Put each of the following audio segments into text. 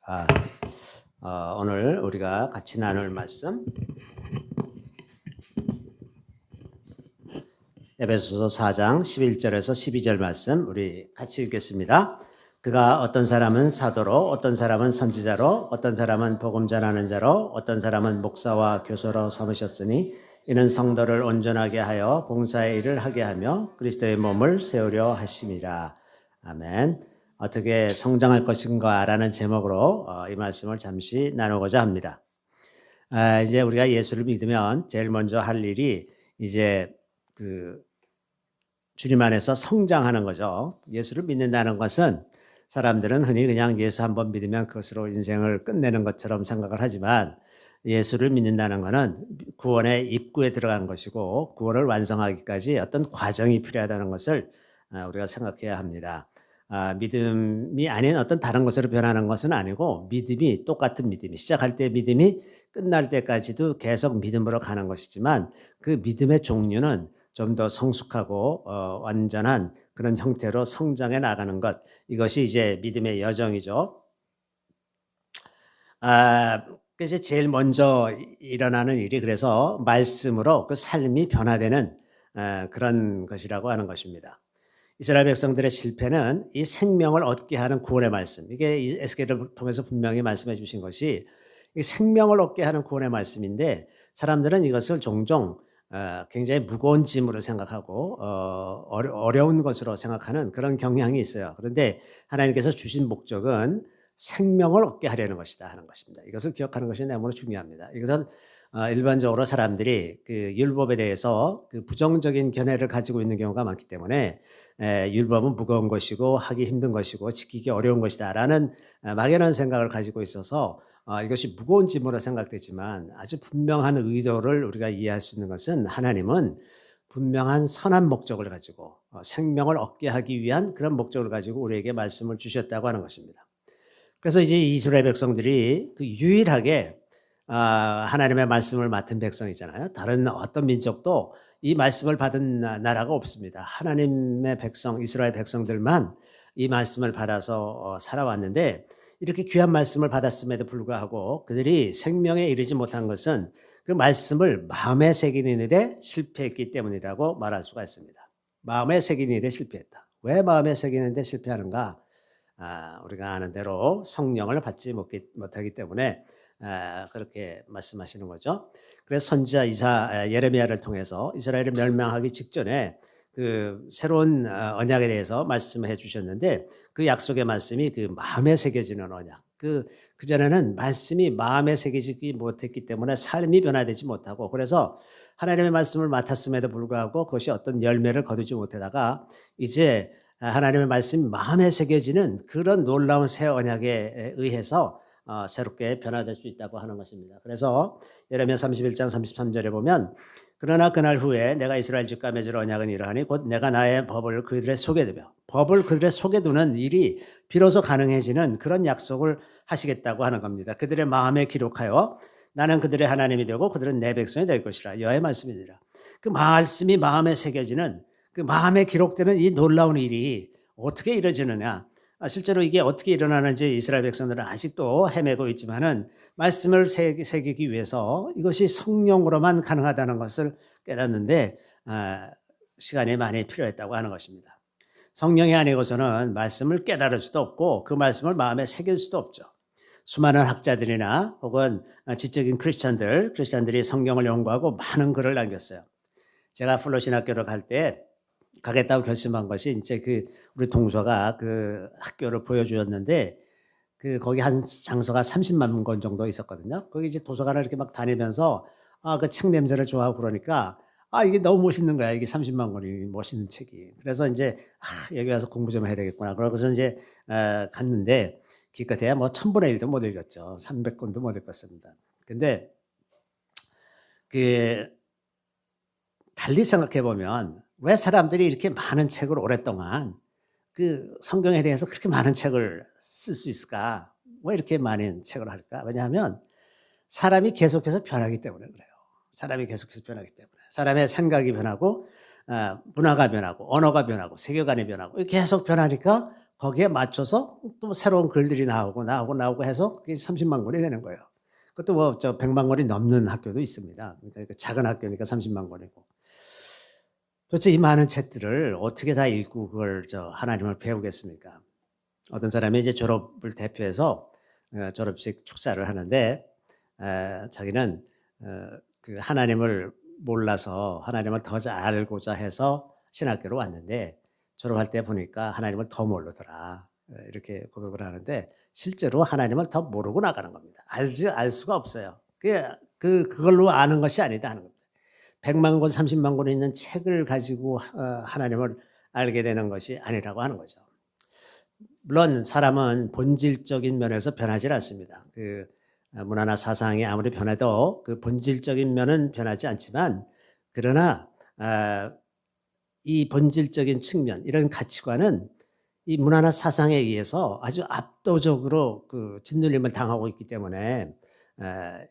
아, 오늘 우리가 같이 나눌 말씀 에베소서 4장 11절에서 12절 말씀 우리 같이 읽겠습니다. 그가 어떤 사람은 사도로, 어떤 사람은 선지자로, 어떤 사람은 복음 전하는 자로, 어떤 사람은 목사와 교사로 삼으셨으니 이는 성도를 온전하게 하여 봉사의 일을 하게 하며 그리스도의 몸을 세우려 하심이라. 아멘. 어떻게 성장할 것인가라는 제목으로 이 말씀을 잠시 나누고자 합니다. 이제 우리가 예수를 믿으면 제일 먼저 할 일이 이제 주님 안에서 성장하는 거죠. 예수를 믿는다는 것은 사람들은 흔히 그냥 예수 한번 믿으면 그것으로 인생을 끝내는 것처럼 생각을 하지만 예수를 믿는다는 것은 구원의 입구에 들어간 것이고 구원을 완성하기까지 어떤 과정이 필요하다는 것을 우리가 생각해야 합니다. 믿음이 아닌 어떤 다른 것으로 변하는 것은 아니고 믿음이 똑같은 믿음이 시작할 때 믿음이 끝날 때까지도 계속 믿음으로 가는 것이지만 그 믿음의 종류는 좀 더 성숙하고 완전한 그런 형태로 성장해 나가는 것, 이것이 이제 믿음의 여정이죠. 그래서 제일 먼저 일어나는 일이 그래서 말씀으로 그 삶이 변화되는 그런 것이라고 하는 것입니다. 이스라엘 백성들의 실패는 이 생명을 얻게 하는 구원의 말씀, 이게 에스겔을 통해서 분명히 말씀해 주신 것이 이 생명을 얻게 하는 구원의 말씀인데 사람들은 이것을 종종 굉장히 무거운 짐으로 생각하고 어려운 것으로 생각하는 그런 경향이 있어요. 그런데 하나님께서 주신 목적은 생명을 얻게 하려는 것이다 하는 것입니다. 이것을 기억하는 것이 너무나 중요합니다. 이것은 일반적으로 사람들이 그 율법에 대해서 그 부정적인 견해를 가지고 있는 경우가 많기 때문에 율법은 무거운 것이고 하기 힘든 것이고 지키기 어려운 것이다라는 막연한 생각을 가지고 있어서 이것이 무거운 짐으로 생각되지만 아주 분명한 의도를 우리가 이해할 수 있는 것은 하나님은 분명한 선한 목적을 가지고 생명을 얻게 하기 위한 그런 목적을 가지고 우리에게 말씀을 주셨다고 하는 것입니다. 그래서 이제 이스라엘 백성들이 그 유일하게 하나님의 말씀을 맡은 백성이잖아요. 다른 어떤 민족도 이 말씀을 받은 나라가 없습니다. 하나님의 백성, 이스라엘 백성들만 이 말씀을 받아서 살아왔는데 이렇게 귀한 말씀을 받았음에도 불구하고 그들이 생명에 이르지 못한 것은 그 말씀을 마음에 새기는 일에 실패했기 때문이라고 말할 수가 있습니다. 마음에 새기는 일에 실패했다. 왜 마음에 새기는 데 실패하는가? 우리가 아는 대로 성령을 받지 못하기 때문에 그렇게 말씀하시는 거죠. 그래서 선지자 예레미야를 통해서 이스라엘을 멸망하기 직전에 그 새로운 언약에 대해서 말씀해 주셨는데 그 약속의 말씀이 그 마음에 새겨지는 언약. 그전에는 말씀이 마음에 새겨지지 못했기 때문에 삶이 변화되지 못하고 그래서 하나님의 말씀을 맡았음에도 불구하고 그것이 어떤 열매를 거두지 못하다가 이제 하나님의 말씀이 마음에 새겨지는 그런 놀라운 새 언약에 의해서 새롭게 변화될 수 있다고 하는 것입니다. 그래서 예레미야 31장 33절에 보면 그러나 그날 후에 내가 이스라엘 집과 맺을 언약은 이러하니 곧 내가 나의 법을 그들의 속에 두며 법을 그들의 속에 두는 일이 비로소 가능해지는 그런 약속을 하시겠다고 하는 겁니다. 그들의 마음에 기록하여 나는 그들의 하나님이 되고 그들은 내 백성이 될 것이라. 여호와의 말씀이니라. 그 말씀이 마음에 새겨지는 그 마음에 기록되는 이 놀라운 일이 어떻게 이루어지느냐. 실제로 이게 어떻게 일어나는지 이스라엘 백성들은 아직도 헤매고 있지만은 말씀을 새기기 위해서 이것이 성령으로만 가능하다는 것을 깨닫는데 시간이 많이 필요했다고 하는 것입니다. 성령이 아니고서는 말씀을 깨달을 수도 없고 그 말씀을 마음에 새길 수도 없죠. 수많은 학자들이나 혹은 지적인 크리스찬들이 성경을 연구하고 많은 글을 남겼어요. 제가 플러 신학교를 갈 때 가겠다고 결심한 것이 이제 우리 동서가 그 학교를 보여주었는데 거기 한 장소가 30만 권 정도 있었거든요. 거기 이제 도서관을 이렇게 막 다니면서 그 책 냄새를 좋아하고 그러니까 이게 너무 멋있는 거야. 이게 30만 권이 멋있는 책이. 그래서 이제 여기 와서 공부 좀 해야 되겠구나. 그러고서 이제 갔는데 기껏해야 뭐 1000분의 1도 못 읽었죠. 300권도 못 읽었습니다. 근데 달리 생각해 보면 왜 사람들이 이렇게 많은 책을 오랫동안 그 성경에 대해서 그렇게 많은 책을 쓸 수 있을까? 왜 이렇게 많은 책을 할까? 왜냐하면 사람이 계속해서 변하기 때문에 그래요. 사람이 계속해서 변하기 때문에. 사람의 생각이 변하고 문화가 변하고 언어가 변하고 세계관이 변하고 계속 변하니까 거기에 맞춰서 또 새로운 글들이 나오고 해서 그게 30만 권이 되는 거예요. 그것도 뭐 100만 권이 넘는 학교도 있습니다. 그러니까 작은 학교니까 30만 권이고. 도대체 이 많은 책들을 어떻게 다 읽고 그걸 하나님을 배우겠습니까? 어떤 사람이 이제 졸업을 대표해서 졸업식 축사를 하는데 자기는 그 하나님을 몰라서 하나님을 더 잘 알고자 해서 신학교로 왔는데 졸업할 때 보니까 하나님을 더 모르더라. 이렇게 고백을 하는데 실제로 하나님을 더 모르고 나가는 겁니다. 알 수가 없어요. 그걸로 아는 것이 아니다 하는 겁니다. 100만 권, 30만 권 있는 책을 가지고 하나님을 알게 되는 것이 아니라고 하는 거죠. 물론 사람은 본질적인 면에서 변하지 않습니다. 문화나 사상이 아무리 변해도 그 본질적인 면은 변하지 않지만 그러나 이 본질적인 측면, 이런 가치관은 이 문화나 사상에 의해서 아주 압도적으로 그 짓눌림을 당하고 있기 때문에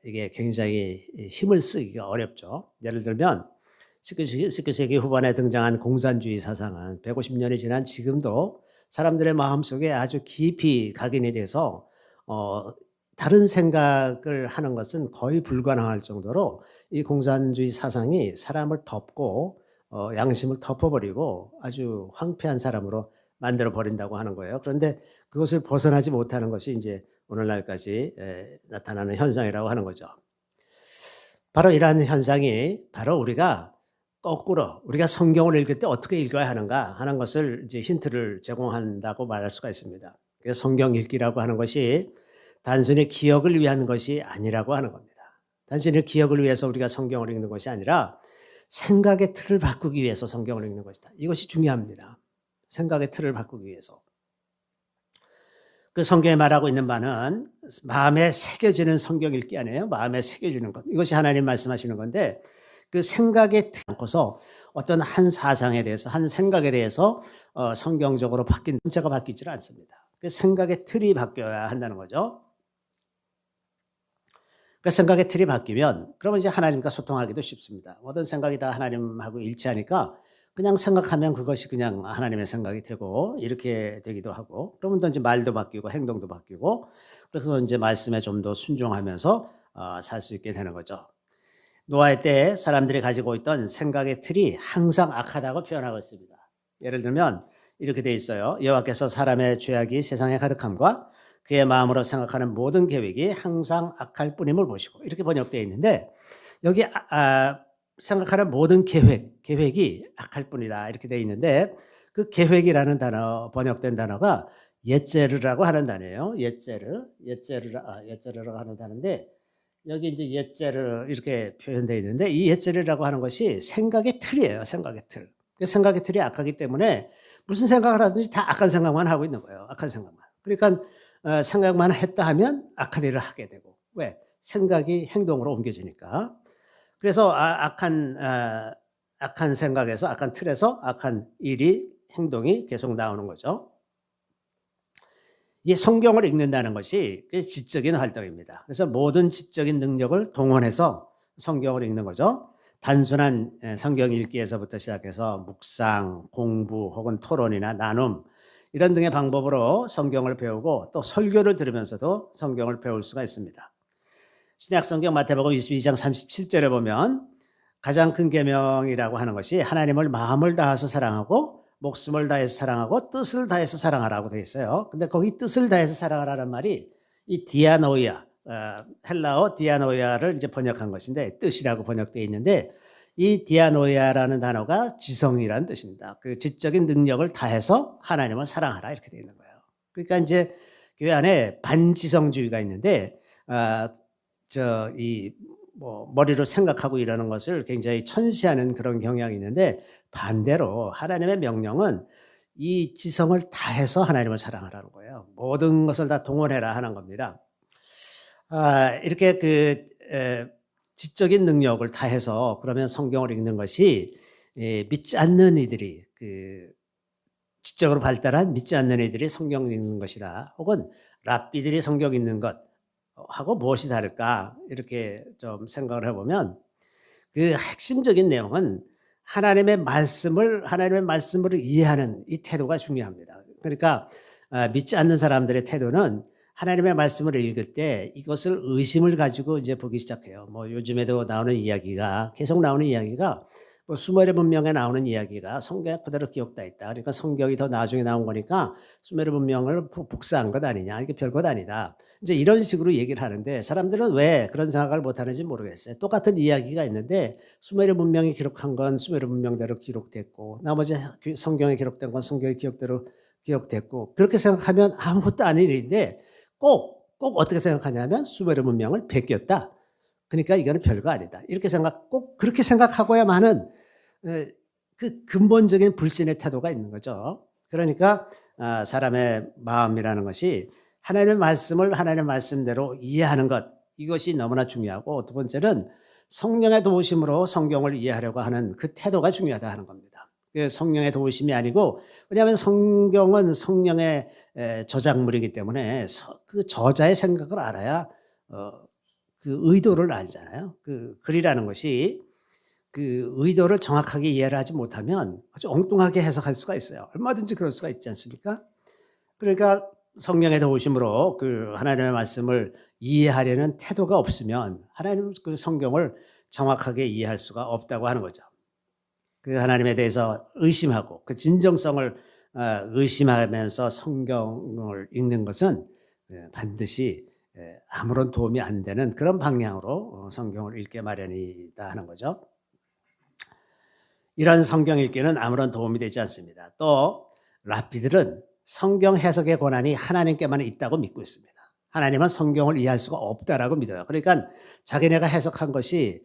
이게 굉장히 힘을 쓰기가 어렵죠. 예를 들면 19세기 후반에 등장한 공산주의 사상은 150년이 지난 지금도 사람들의 마음속에 아주 깊이 각인이 돼서 다른 생각을 하는 것은 거의 불가능할 정도로 이 공산주의 사상이 사람을 덮고 양심을 덮어버리고 아주 황폐한 사람으로 만들어 버린다고 하는 거예요. 그런데 그것을 벗어나지 못하는 것이 이제 오늘날까지 나타나는 현상이라고 하는 거죠. 바로 이러한 현상이 바로 우리가 거꾸로 우리가 성경을 읽을 때 어떻게 읽어야 하는가 하는 것을 이제 힌트를 제공한다고 말할 수가 있습니다. 그래서 성경 읽기라고 하는 것이 단순히 기억을 위한 것이 아니라고 하는 겁니다. 단순히 기억을 위해서 우리가 성경을 읽는 것이 아니라 생각의 틀을 바꾸기 위해서 성경을 읽는 것이다. 이것이 중요합니다. 생각의 틀을 바꾸기 위해서. 그 성경에 말하고 있는 바는 마음에 새겨지는 성경 읽기 아니에요. 마음에 새겨지는 것. 이것이 하나님 말씀하시는 건데 그 생각에 않고서 어떤 한 사상에 대해서 한 생각에 대해서 성경적으로 바뀐 전체가 바뀌지 않습니다. 그 생각의 틀이 바뀌어야 한다는 거죠. 그 생각의 틀이 바뀌면 그러면 이제 하나님과 소통하기도 쉽습니다. 모든 생각이 다 하나님하고 일치하니까 그냥 생각하면 그것이 그냥 하나님의 생각이 되고 이렇게 되기도 하고 그러면 또 이제 말도 바뀌고 행동도 바뀌고 그래서 이제 말씀에 좀 더 순종하면서 살 수 있게 되는 거죠. 노아의 때 사람들이 가지고 있던 생각의 틀이 항상 악하다고 표현하고 있습니다. 예를 들면 이렇게 돼 있어요. 여호와께서 사람의 죄악이 세상에 가득함과 그의 마음으로 생각하는 모든 계획이 항상 악할 뿐임을 보시고 이렇게 번역되어 있는데 여기 생각하는 모든 계획이 악할 뿐이다 이렇게 되어 있는데 그 계획이라는 단어 번역된 단어가 예제르라고 하는 단어예요. 예제르라고 하는 단어인데 여기 이제 예제르 이렇게 표현되어 있는데 이 예제르라고 하는 것이 생각의 틀이에요. 생각의 틀. 그 생각의 틀이 악하기 때문에 무슨 생각을 하든지 다 악한 생각만 하고 있는 거예요. 악한 생각만. 그러니까 생각만 했다 하면 악한 일을 하게 되고 왜? 생각이 행동으로 옮겨지니까. 그래서 악한 생각에서 악한 틀에서 악한 일이 행동이 계속 나오는 거죠. 이 성경을 읽는다는 것이 지적인 활동입니다. 그래서 모든 지적인 능력을 동원해서 성경을 읽는 거죠. 단순한 성경 읽기에서부터 시작해서 묵상, 공부 혹은 토론이나 나눔 이런 등의 방법으로 성경을 배우고 또 설교를 들으면서도 성경을 배울 수가 있습니다. 신약성경 마태복음 22장 37절에 보면 가장 큰 계명이라고 하는 것이 하나님을 마음을 다해서 사랑하고 목숨을 다해서 사랑하고 뜻을 다해서 사랑하라고 되어 있어요. 근데 거기 뜻을 다해서 사랑하라는 말이 이 디아노이아, 헬라어 디아노이아를 이제 번역한 것인데 뜻이라고 번역되어 있는데 이 디아노이아라는 단어가 지성이라는 뜻입니다. 그 지적인 능력을 다해서 하나님을 사랑하라 이렇게 되어 있는 거예요. 그러니까 이제 교회 안에 반지성주의가 있는데 머리로 생각하고 이러는 것을 굉장히 천시하는 그런 경향이 있는데 반대로 하나님의 명령은 이 지성을 다해서 하나님을 사랑하라는 거예요. 모든 것을 다 동원해라 하는 겁니다. 이렇게 지적인 능력을 다해서 그러면 성경을 읽는 것이 믿지 않는 이들이 지적으로 발달한 믿지 않는 이들이 성경 읽는 것이다. 혹은 랍비들이 성경 읽는 것 하고 무엇이 다를까 이렇게 좀 생각을 해보면 그 핵심적인 내용은 하나님의 말씀을 이해하는 이 태도가 중요합니다. 그러니까 믿지 않는 사람들의 태도는 하나님의 말씀을 읽을 때 이것을 의심을 가지고 이제 보기 시작해요. 뭐 요즘에도 나오는 이야기가 계속 나오는 이야기가 뭐 수메르 문명에 나오는 이야기가 성경에 그대로 기록돼 있다. 그러니까 성경이 더 나중에 나온 거니까 수메르 문명을 복사한 것 아니냐. 이게 별것 아니다. 이제 이런 식으로 얘기를 하는데 사람들은 왜 그런 생각을 못 하는지 모르겠어요. 똑같은 이야기가 있는데 수메르 문명이 기록한 건 수메르 문명대로 기록됐고 나머지 성경에 기록된 건 성경의 기억대로 기억됐고 그렇게 생각하면 아무것도 아닌 일인데 꼭 어떻게 생각하냐면 수메르 문명을 베꼈다. 그러니까 이거는 별거 아니다. 이렇게 꼭 그렇게 생각하고야만은 그 근본적인 불신의 태도가 있는 거죠. 그러니까 사람의 마음이라는 것이 하나님의 말씀을 하나님의 말씀대로 이해하는 것 이것이 너무나 중요하고 두 번째는 성령의 도우심으로 성경을 이해하려고 하는 그 태도가 중요하다 하는 겁니다. 그 성령의 도우심이 아니고 왜냐하면 성경은 성령의 저작물이기 때문에 그 저자의 생각을 알아야 그 의도를 알잖아요. 그 글이라는 것이 그 의도를 정확하게 이해를 하지 못하면 아주 엉뚱하게 해석할 수가 있어요. 얼마든지 그럴 수가 있지 않습니까? 그러니까 성령의 도우심으로 그 하나님의 말씀을 이해하려는 태도가 없으면 하나님 그 성경을 정확하게 이해할 수가 없다고 하는 거죠. 그 하나님에 대해서 의심하고 그 진정성을 의심하면서 성경을 읽는 것은 반드시 아무런 도움이 안 되는 그런 방향으로 성경을 읽게 마련이다 하는 거죠. 이런 성경 읽기는 아무런 도움이 되지 않습니다. 또 랍비들은 성경 해석의 권한이 하나님께만 있다고 믿고 있습니다. 하나님은 성경을 이해할 수가 없다라고 믿어요. 그러니까 자기네가 해석한 것이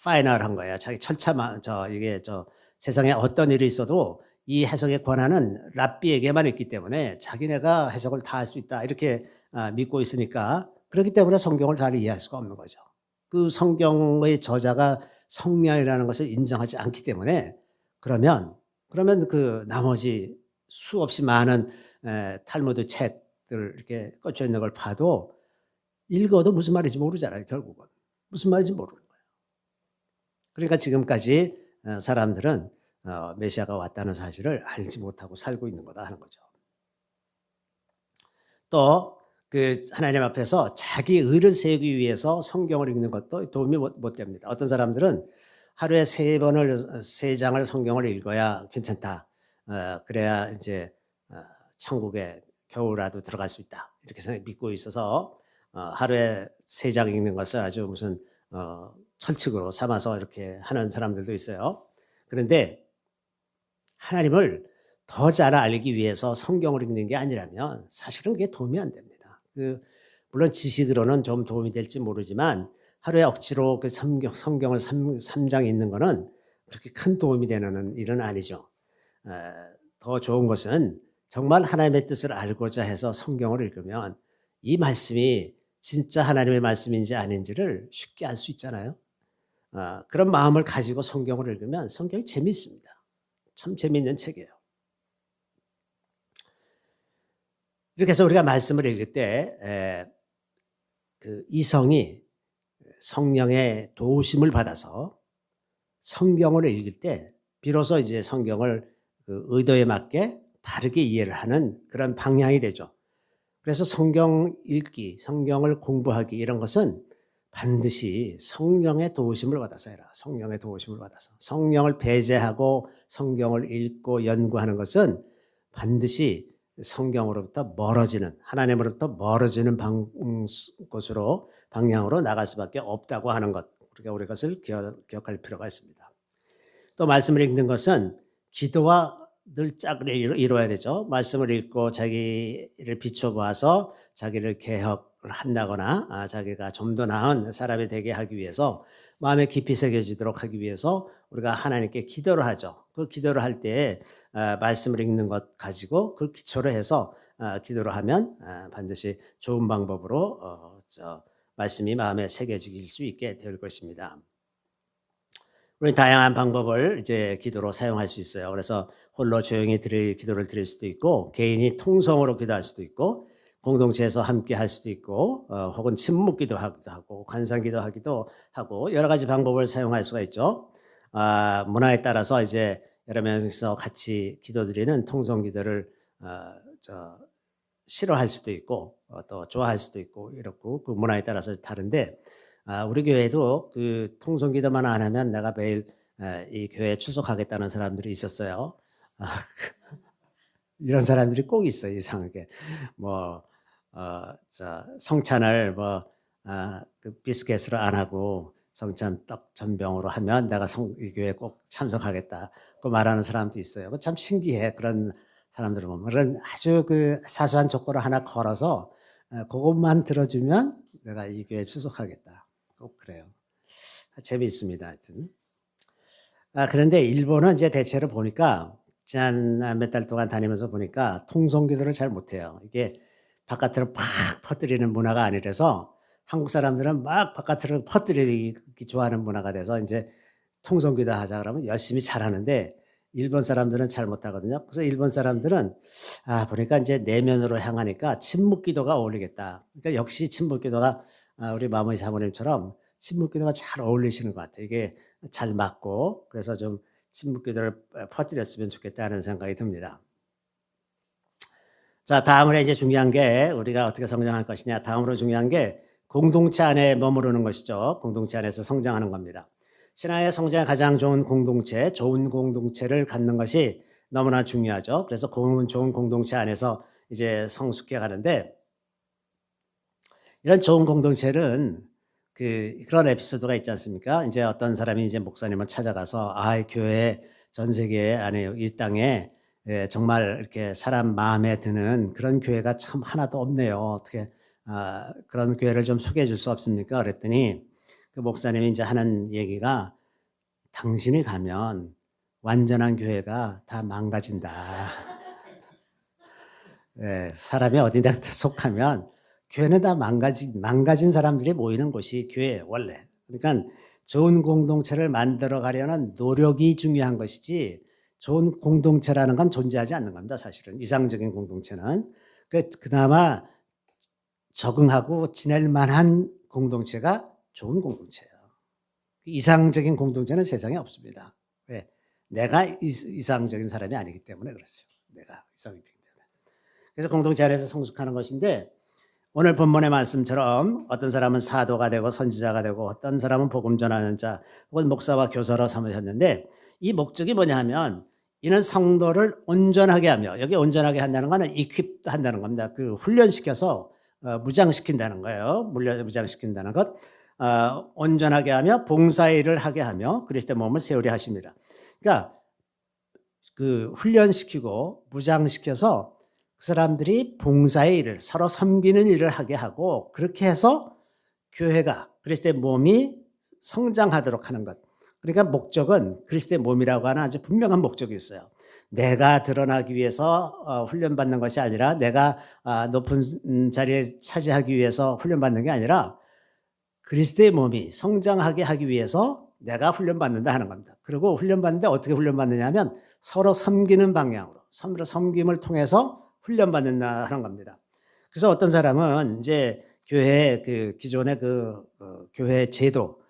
파이널한 거예요. 자기 철차만 이게 세상에 어떤 일이 있어도 이 해석의 권한은 랍비에게만 있기 때문에 자기네가 해석을 다 할 수 있다 이렇게 믿고 있으니까 그렇기 때문에 성경을 잘 이해할 수가 없는 거죠. 그 성경의 저자가 성령이라는 것을 인정하지 않기 때문에 그러면 그 나머지 수없이 많은 탈무드 책들 이렇게 꽂혀 있는 걸 봐도 읽어도 무슨 말인지 모르잖아요. 결국은 무슨 말인지 모르는 거예요. 그러니까 지금까지 사람들은 메시아가 왔다는 사실을 알지 못하고 살고 있는 거다 하는 거죠. 또 그 하나님 앞에서 자기 의를 세우기 위해서 성경을 읽는 것도 도움이 못 됩니다. 어떤 사람들은 하루에 3장을 성경을 읽어야 괜찮다. 그래야 이제 천국에 겨우라도 들어갈 수 있다. 이렇게 믿고 있어서 하루에 3장 읽는 것을 아주 무슨 철칙으로 삼아서 이렇게 하는 사람들도 있어요. 그런데 하나님을 더 잘 알기 위해서 성경을 읽는 게 아니라면 사실은 그게 도움이 안 됩니다. 물론 지식으로는 좀 도움이 될지 모르지만 하루에 억지로 그 성경을 3장 읽는 거는 그렇게 큰 도움이 되는 일은 아니죠. 더 좋은 것은 정말 하나님의 뜻을 알고자 해서 성경을 읽으면 이 말씀이 진짜 하나님의 말씀인지 아닌지를 쉽게 알 수 있잖아요. 그런 마음을 가지고 성경을 읽으면 성경이 재미있습니다. 참 재미있는 책이에요. 이렇게 해서 우리가 말씀을 읽을 때 그 이성이 성령의 도우심을 받아서 성경을 읽을 때 비로소 이제 성경을 그 의도에 맞게 바르게 이해를 하는 그런 방향이 되죠. 그래서 성경 읽기, 성경을 공부하기 이런 것은 반드시 성령의 도우심을 받아서 해라. 성령의 도우심을 받아서. 성령을 배제하고 성경을 읽고 연구하는 것은 반드시 성경으로부터 멀어지는 하나님으로부터 멀어지는 곳으로 방향으로 나갈 수밖에 없다고 하는 것. 우리가 그것을 기억할 필요가 있습니다. 또 말씀을 읽는 것은 기도와 늘 짝을 이루어야 되죠. 말씀을 읽고 자기를 비춰봐서 자기를 개혁을 한다거나 자기가 좀 더 나은 사람이 되게 하기 위해서 마음에 깊이 새겨지도록 하기 위해서 우리가 하나님께 기도를 하죠. 그 기도를 할 때 말씀을 읽는 것 가지고 그 기초로 해서 기도를 하면 반드시 좋은 방법으로 말씀이 마음에 새겨질 수 있게 될 것입니다. 우리 다양한 방법을 이제 기도로 사용할 수 있어요. 그래서 홀로 조용히 기도를 드릴 수도 있고, 개인이 통성으로 기도할 수도 있고, 공동체에서 함께 할 수도 있고, 혹은 침묵 기도하기도 하고, 관상 기도하기도 하고, 여러 가지 방법을 사용할 수가 있죠. 문화에 따라서 이제 여러 명이서 같이 기도드리는 통성 기도를 싫어할 수도 있고 또 좋아할 수도 있고 이렇고 그 문화에 따라서 다른데 우리 교회도 그 통성기도만 안 하면 내가 매일 이 교회에 출석하겠다는 사람들이 있었어요. 아, 이런 사람들이 꼭 있어요, 이상하게. 뭐, 성찬을 그 비스켓으로 안 하고 성찬 떡 전병으로 하면 내가 이 교회에 꼭 참석하겠다. 그 말하는 사람도 있어요. 참 신기해. 그런 사람들을 보면. 그런 아주 그 사소한 조건을 하나 걸어서 그것만 들어주면 내가 이 교회에 출석하겠다. 꼭 그래요. 재미있습니다. 하여튼. 그런데 일본은 이제 대체로 보니까 지난 몇 달 동안 다니면서 보니까 통성기도를 잘 못해요. 이게 바깥으로 팍 퍼뜨리는 문화가 아니라서 한국 사람들은 막 바깥으로 퍼뜨리기 좋아하는 문화가 돼서 이제 통성기도 하자 그러면 열심히 잘하는데 일본 사람들은 잘 못하거든요. 그래서 일본 사람들은 보니까 이제 내면으로 향하니까 침묵기도가 어울리겠다. 그러니까 역시 침묵기도가 우리 마모이 사모님처럼 침묵기도가 잘 어울리시는 것 같아요. 이게 잘 맞고 그래서 좀 침묵기도를 퍼뜨렸으면 좋겠다는 생각이 듭니다. 자, 다음으로 이제 중요한 게 우리가 어떻게 성장할 것이냐. 다음으로 중요한 게 공동체 안에 머무르는 것이죠. 공동체 안에서 성장하는 겁니다. 신앙의 성장에 가장 좋은 공동체, 좋은 공동체를 갖는 것이 너무나 중요하죠. 그래서 좋은 공동체 안에서 이제 성숙해 가는데 이런 좋은 공동체는 그런 에피소드가 있지 않습니까? 이제 어떤 사람이 이제 목사님을 찾아가서 교회 전 세계 안에 이 땅에 정말 이렇게 사람 마음에 드는 그런 교회가 참 하나도 없네요. 어떻게 그런 교회를 좀 소개해 줄 수 없습니까? 그랬더니 그 목사님이 이제 하는 얘기가 당신이 가면 완전한 교회가 다 망가진다. 사람이 어디다 속하면 교회는 다 망가진 사람들이 모이는 곳이 교회예요, 원래. 그러니까 좋은 공동체를 만들어 가려는 노력이 중요한 것이지 좋은 공동체라는 건 존재하지 않는 겁니다, 사실은. 이상적인 공동체는. 그나마 적응하고 지낼 만한 공동체가 좋은 공동체예요. 이상적인 공동체는 세상에 없습니다. 왜? 내가 이상적인 사람이 아니기 때문에 그렇죠. 내가 이상적이기 때문에. 그래서 공동체 안에서 성숙하는 것인데 오늘 본문의 말씀처럼 어떤 사람은 사도가 되고 선지자가 되고 어떤 사람은 복음 전하는 자 혹은 목사와 교사로 삼으셨는데 이 목적이 뭐냐 하면 이는 성도를 온전하게 하며 여기 온전하게 한다는 것은 equip 한다는 겁니다. 그 훈련시켜서 무장시킨다는 거예요. 무장시킨다는 것. 온전하게 하며 봉사의 일을 하게 하며 그리스도의 몸을 세우려 하십니다. 그러니까 그 훈련시키고 무장시켜서 그 사람들이 봉사의 일을 서로 섬기는 일을 하게 하고 그렇게 해서 교회가 그리스도의 몸이 성장하도록 하는 것. 그러니까 목적은 그리스도의 몸이라고 하는 아주 분명한 목적이 있어요. 내가 드러나기 위해서 훈련받는 것이 아니라 내가 높은 자리에 차지하기 위해서 훈련받는 게 아니라 그리스도의 몸이 성장하게 하기 위해서 내가 훈련받는다 하는 겁니다. 그리고 훈련받는데 어떻게 훈련받느냐 하면 서로 섬기는 방향으로 서로 섬김을 통해서 훈련받는다 하는 겁니다. 그래서 어떤 사람은 이제 교회 기존의 교회 제도,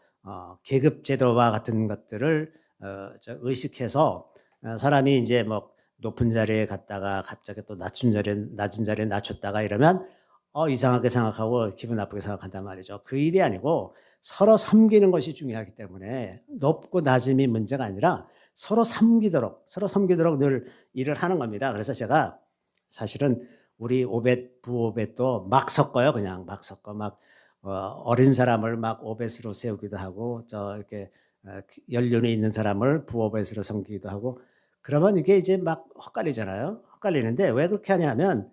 계급 제도와 같은 것들을 의식해서 사람이 이제 뭐 높은 자리에 갔다가 갑자기 또 낮은 자리에 낮췄다가 이러면 이상하게 생각하고 기분 나쁘게 생각한단 말이죠. 그 일이 아니고 서로 섬기는 것이 중요하기 때문에 높고 낮음이 문제가 아니라 서로 섬기도록 늘 일을 하는 겁니다. 그래서 제가 사실은 우리 부오벳도 막 섞어요. 그냥 막 섞어. 어린 사람을 막 오벳으로 세우기도 하고 이렇게 연륜이 있는 사람을 부오벳으로 섬기기도 하고 그러면 이게 이제 막 헛갈리잖아요. 헛갈리는데 왜 그렇게 하냐면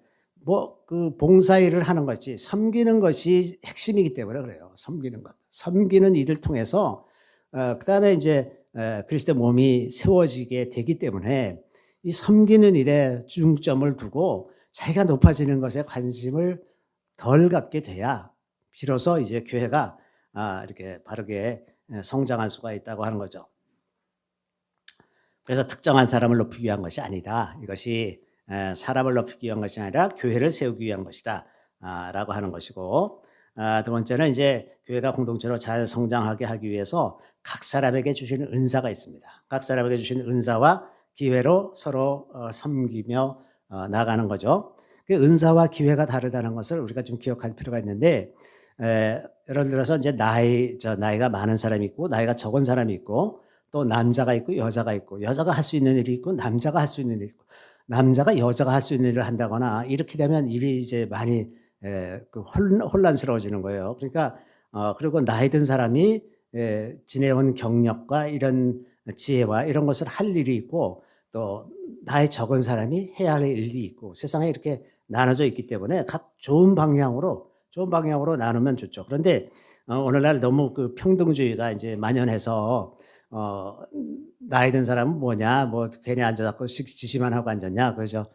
그 봉사일을 하는 것이 섬기는 것이 핵심이기 때문에 그래요. 섬기는 것. 섬기는 일을 통해서 그다음에 이제 그리스도의 몸이 세워지게 되기 때문에 이 섬기는 일에 중점을 두고 자기가 높아지는 것에 관심을 덜 갖게 돼야 비로소 이제 교회가 이렇게 바르게 성장할 수가 있다고 하는 거죠. 그래서 특정한 사람을 높이기 위한 것이 아니다. 이것이 사람을 높이기 위한 것이 아니라 교회를 세우기 위한 것이다. 라고 하는 것이고 두 번째는 이제 교회가 공동체로 잘 성장하게 하기 위해서 각 사람에게 주시는 은사가 있습니다. 각 사람에게 주시는 은사와 기회로 서로 섬기며 나가는 거죠. 그 은사와 기회가 다르다는 것을 우리가 좀 기억할 필요가 있는데, 예를 들어서 이제 나이가 많은 사람이 있고 나이가 적은 사람이 있고 또 남자가 있고 여자가 있고, 여자가 할 수 있는 일이 있고 남자가 할 수 있는 일이 있고, 남자가 여자가 할 수 있는 일을 한다거나 이렇게 되면 일이 이제 많이 그 혼란스러워지는 거예요. 그러니까 그리고 나이 든 사람이 지내온 경력과 이런 지혜와 이런 것을 할 일이 있고, 또 나이 적은 사람이 해야 할 일이 있고, 세상에 이렇게 나눠져 있기 때문에 각 좋은 방향으로 나누면 좋죠. 그런데 오늘날 너무 그 평등주의가 이제 만연해서 나이 든 사람은 뭐냐, 뭐 괜히 앉아갖고 지시만 하고 앉았냐, 그죠?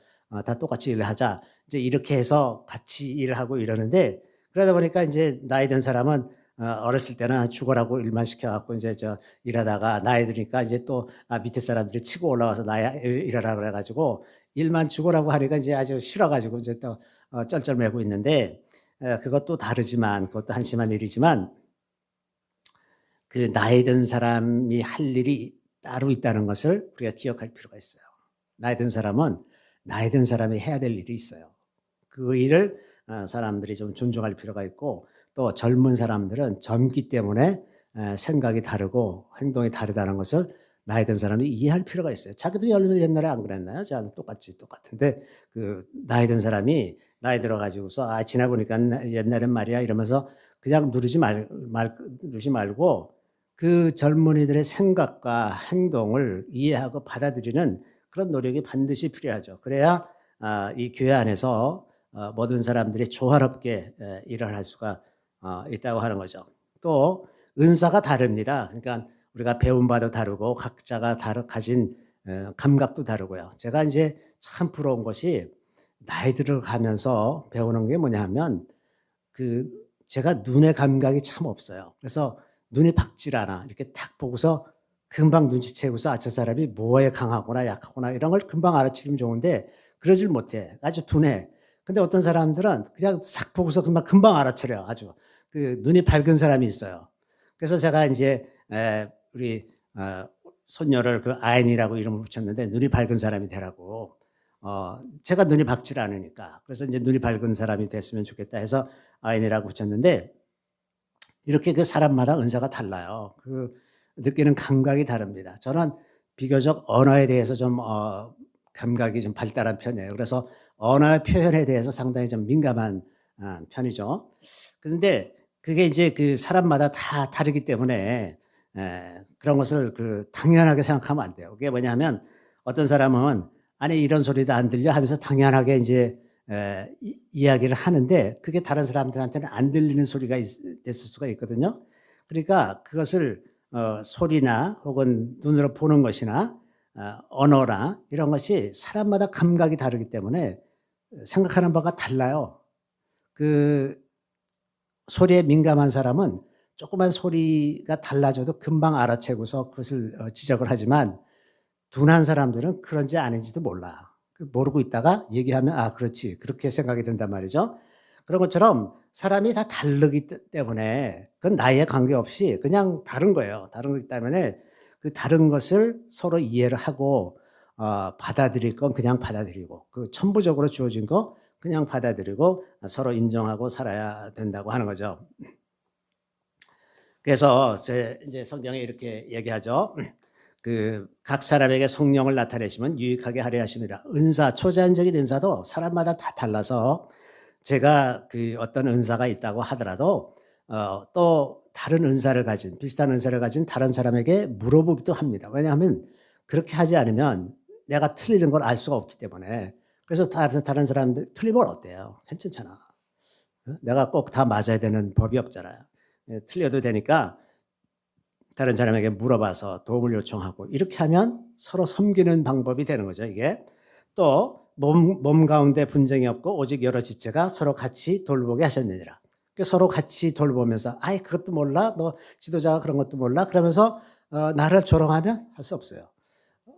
다 똑같이 일을 하자, 이제 이렇게 해서 같이 일하고 이러는데, 그러다 보니까 이제 나이 든 사람은 어렸을 때는 죽어라고 일만 시켜갖고 이제 일하다가 나이 드니까 이제 또 밑에 사람들이 치고 올라와서 일하라 그래가지고 일만 죽어라고 하니까 이제 아주 싫어가지고 이제 또 쩔쩔매고 있는데, 그것도 다르지만, 그것도 한심한 일이지만, 그 나이 든 사람이 할 일이 따로 있다는 것을 우리가 기억할 필요가 있어요. 나이 든 사람은 나이 든 사람이 해야 될 일이 있어요. 그 일을 사람들이 좀 존중할 필요가 있고, 또 젊은 사람들은 젊기 때문에 생각이 다르고 행동이 다르다는 것을 나이 든 사람이 이해할 필요가 있어요. 자기도 옛날에 안 그랬나요? 저는 똑같은데, 그 나이 든 사람이 나이 들어가지고서 지나 보니까 옛날엔 말이야 이러면서 그냥 누르지 말고 그 젊은이들의 생각과 행동을 이해하고 받아들이는 그런 노력이 반드시 필요하죠. 그래야 이 교회 안에서 모든 사람들이 조화롭게 일을 할 수가 있다고 하는 거죠. 또 은사가 다릅니다. 그러니까 우리가 배운 바도 다르고 각자가 가진 감각도 다르고요. 제가 이제 참 부러운 것이 나이 들어가면서 배우는 게 뭐냐면, 그 제가 눈의 감각이 참 없어요. 그래서 눈이 박질 않아. 이렇게 딱 보고서 금방 눈치채고서 저 사람이 뭐에 강하거나 약하거나 이런 걸 금방 알아채면 좋은데 그러질 못해. 아주 둔해. 근데 어떤 사람들은 그냥 싹 보고서 금방 알아차려. 아주 그 눈이 밝은 사람이 있어요. 그래서 제가 이제 우리 손녀를 그 아인이라고 이름을 붙였는데, 눈이 밝은 사람이 되라고. 제가 눈이 밝질 않으니까. 그래서 이제 눈이 밝은 사람이 됐으면 좋겠다 해서 아인이라고 붙였는데, 이렇게 그 사람마다 은사가 달라요. 그 느끼는 감각이 다릅니다. 저는 비교적 언어에 대해서 좀 감각이 좀 발달한 편이에요. 그래서 언어의 표현에 대해서 상당히 좀 민감한 편이죠. 그런데 그게 이제 그 사람마다 다 다르기 때문에 그런 것을 그 당연하게 생각하면 안 돼요. 그게 뭐냐면, 어떤 사람은 아니 이런 소리도 안 들려 하면서 당연하게 이제 이야기를 하는데, 그게 다른 사람들한테는 안 들리는 소리가 됐을 수가 있거든요. 그러니까 그것을 소리나 혹은 눈으로 보는 것이나 언어나 이런 것이 사람마다 감각이 다르기 때문에 생각하는 바가 달라요. 그 소리에 민감한 사람은 조그만 소리가 달라져도 금방 알아채고서 그것을 지적을 하지만, 둔한 사람들은 그런지 아닌지도 몰라. 모르고 있다가 얘기하면 그렇지, 그렇게 생각이 든단 말이죠. 그런 것처럼 사람이 다 다르기 때문에 그건 나이에 관계없이 그냥 다른 거예요. 다른 거기 때문에 그 다른 것을 서로 이해를 하고 받아들일 건 그냥 받아들이고, 그 천부적으로 주어진 거 그냥 받아들이고 서로 인정하고 살아야 된다고 하는 거죠. 그래서 이제 성경에 이렇게 얘기하죠. 그 각 사람에게 성령을 나타내시면 유익하게 하려 하십니다. 은사, 초자연적인 은사도 사람마다 다 달라서, 제가 그 어떤 은사가 있다고 하더라도 또 다른 은사를 가진, 비슷한 은사를 가진 다른 사람에게 물어보기도 합니다. 왜냐하면 그렇게 하지 않으면 내가 틀리는 걸 알 수가 없기 때문에. 그래서 다른 사람들 틀리면 어때요? 괜찮잖아. 내가 꼭 다 맞아야 되는 법이 없잖아요. 틀려도 되니까 다른 사람에게 물어봐서 도움을 요청하고, 이렇게 하면 서로 섬기는 방법이 되는 거죠, 이게. 또 몸 가운데 분쟁이 없고 오직 여러 지체가 서로 같이 돌보게 하셨느니라. 서로 같이 돌보면서 그것도 몰라? 너 지도자가 그런 것도 몰라? 그러면서 나를 조롱하면 할 수 없어요.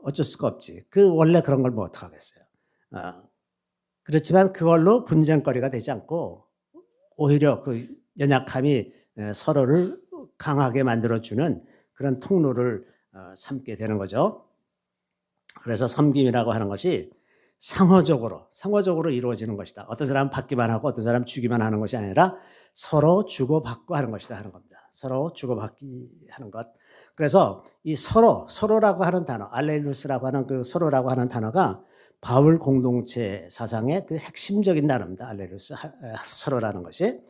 어쩔 수가 없지. 원래 그런 걸 뭐 어떡하겠어요. 그렇지만 그걸로 분쟁거리가 되지 않고 오히려 그 연약함이 서로를 강하게 만들어주는 그런 통로를 삼게 되는 거죠. 그래서 섬김이라고 하는 것이 상호적으로 이루어지는 것이다. 어떤 사람은 받기만 하고 어떤 사람은 주기만 하는 것이 아니라 서로 주고받고 하는 것이다 하는 겁니다. 서로 주고받기 하는 것. 그래서 이 서로라고 하는 단어, 알렐루스라고 하는 그 서로라고 하는 단어가 바울 공동체 사상의 그 핵심적인 단어입니다. 알렐루스, 서로라는 것이.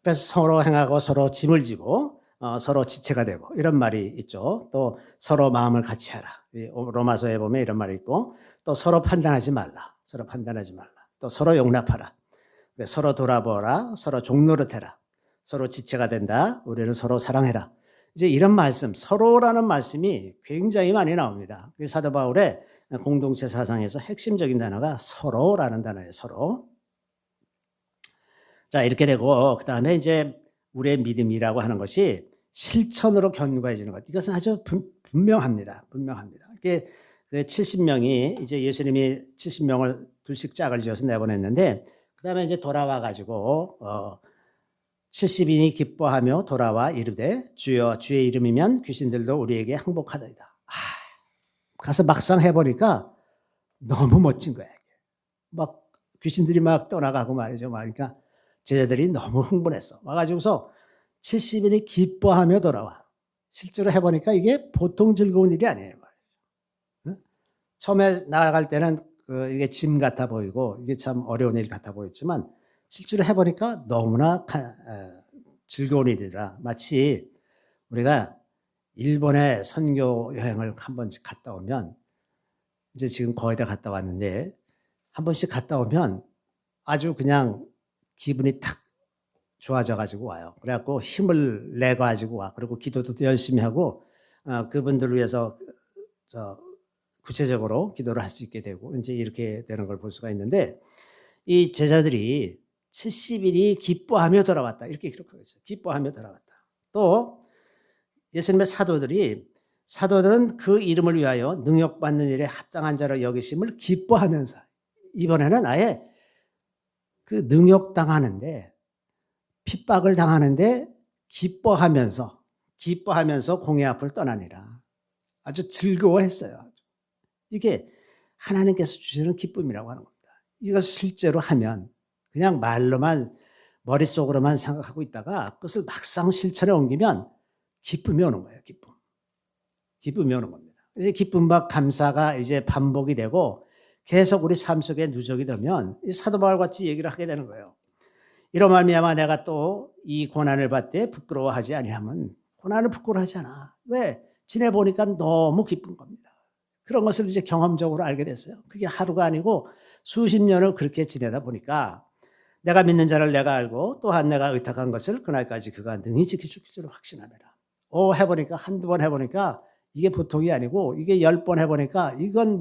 그래서 서로 행하고 서로 짐을 지고 서로 지체가 되고 이런 말이 있죠. 또 서로 마음을 같이 하라. 로마서에 보면 이런 말이 있고, 또 서로 판단하지 말라. 또 서로 용납하라. 서로 돌아보라. 서로 종노릇해라. 서로 지체가 된다. 우리는 서로 사랑해라. 이제 이런 말씀, 서로라는 말씀이 굉장히 많이 나옵니다. 사도 바울의 공동체 사상에서 핵심적인 단어가 서로라는 단어예요. 서로. 자, 이렇게 되고 그다음에 이제 우리의 믿음이라고 하는 것이 실천으로 견고해지는 것. 이것은 아주 분명합니다. 이게 그 70명이 이제 예수님이 70명을 둘씩 짝을 지어서 내보냈는데, 그다음에 이제 돌아와 가지고 70인이 기뻐하며 돌아와 이르되 주여 주의 이름이면 귀신들도 우리에게 항복하더이다. 가서 막상 해보니까 너무 멋진 거야. 막 귀신들이 막 떠나가고 말이죠. 그러니까 제자들이 너무 흥분했어. 와가지고서 70인이 기뻐하며 돌아와. 실제로 해보니까 이게 보통 즐거운 일이 아니에요. 처음에 나아갈 때는 이게 짐 같아 보이고 이게 참 어려운 일 같아 보였지만 실제로 해보니까 너무나 즐거운 일이라, 마치 우리가 일본에 선교 여행을 한 번씩 갔다 오면, 이제 지금 거의 다 갔다 왔는데 한 번씩 갔다 오면 아주 그냥 기분이 탁 좋아져 가지고 와요. 그래갖고 힘을 내 가지고 와. 그리고 기도도 열심히 하고 그분들을 위해서 구체적으로 기도를 할 수 있게 되고 이제 이렇게 되는 걸 볼 수가 있는데, 이 제자들이 70일이 기뻐하며 돌아왔다. 이렇게 기록하고 있어요. 기뻐하며 돌아왔다. 또 예수님의 사도들은 그 이름을 위하여 능력받는 일에 합당한 자로 여기심을 기뻐하면서, 이번에는 아예 그 능력당하는데, 핍박을 당하는데 기뻐하면서 공의 앞을 떠나니라. 아주 즐거워했어요. 이게 하나님께서 주시는 기쁨이라고 하는 겁니다. 이것을 실제로 하면, 그냥 말로만 머릿속으로만 생각하고 있다가 그것을 막상 실천에 옮기면 기쁨이 오는 거예요. 기쁨이 오는 겁니다. 이제 기쁨과 감사가 이제 반복이 되고 계속 우리 삶 속에 누적이 되면 이 사도 바울 같이 얘기를 하게 되는 거예요. 이로 말미암아 내가 또 이 고난을 받되 부끄러워하지 아니하면, 고난을 부끄러워하지 않아. 왜? 지내보니까 너무 기쁜 겁니다. 그런 것을 이제 경험적으로 알게 됐어요. 그게 하루가 아니고 수십 년을 그렇게 지내다 보니까, 내가 믿는 자를 내가 알고 또한 내가 의탁한 것을 그날까지 그가 능히 지킬 줄을 확신하노라. 해보니까, 한두 번 해보니까 이게 보통이 아니고, 이게 10번 해보니까 이건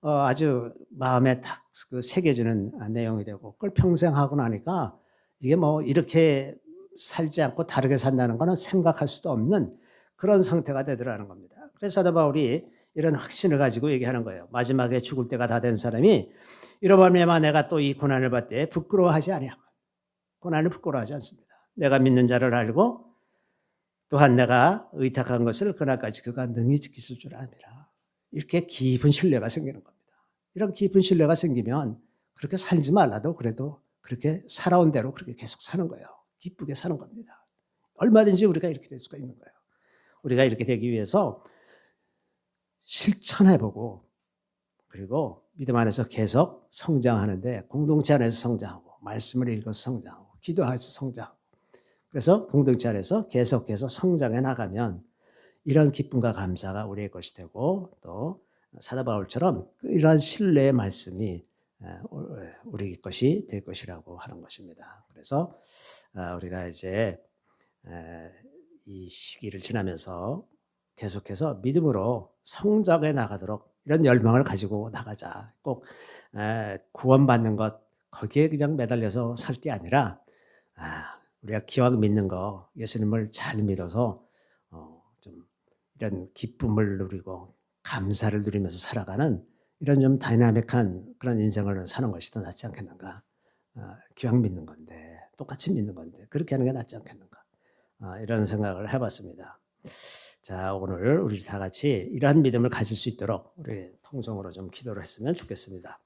아주 마음에 딱 새겨지는 내용이 되고, 그걸 평생 하고 나니까 이게 이렇게 살지 않고 다르게 산다는 거는 생각할 수도 없는 그런 상태가 되더라는 겁니다. 그래서 사도 바울이 이런 확신을 가지고 얘기하는 거예요. 마지막에 죽을 때가 다 된 사람이 이로 말미암아 내가 또 이 고난을 받되 부끄러워하지 아니하면, 고난을 부끄러워하지 않습니다. 내가 믿는 자를 알고 또한 내가 의탁한 것을 그날까지 그가 능히 지키실 줄 압니다. 이렇게 깊은 신뢰가 생기는 겁니다. 이런 깊은 신뢰가 생기면 그렇게 살지 말라도 그래도 그렇게 살아온 대로 그렇게 계속 사는 거예요. 기쁘게 사는 겁니다. 얼마든지 우리가 이렇게 될 수가 있는 거예요. 우리가 이렇게 되기 위해서 실천해보고, 그리고 믿음 안에서 계속 성장하는데, 공동체 안에서 성장하고, 말씀을 읽어서 성장하고, 기도해서 성장하고, 그래서 공동체 안에서 계속해서 성장해 나가면 이런 기쁨과 감사가 우리의 것이 되고, 또 사도 바울처럼 이러한 신뢰의 말씀이 우리 것이 될 것이라고 하는 것입니다. 그래서 우리가 이제 이 시기를 지나면서 계속해서 믿음으로 성장해 나가도록 이런 열망을 가지고 나가자. 꼭 구원받는 것 거기에 그냥 매달려서 살 게 아니라, 우리가 기왕 믿는 거, 예수님을 잘 믿어서 좀 이런 기쁨을 누리고 감사를 누리면서 살아가는 이런 좀 다이나믹한 그런 인생을 사는 것이 더 낫지 않겠는가. 기왕 믿는 건데, 똑같이 믿는 건데 그렇게 하는 게 낫지 않겠는가. 이런 생각을 해봤습니다. 자, 오늘 우리 다 같이 이러한 믿음을 가질 수 있도록 우리 통성으로 좀 기도를 했으면 좋겠습니다.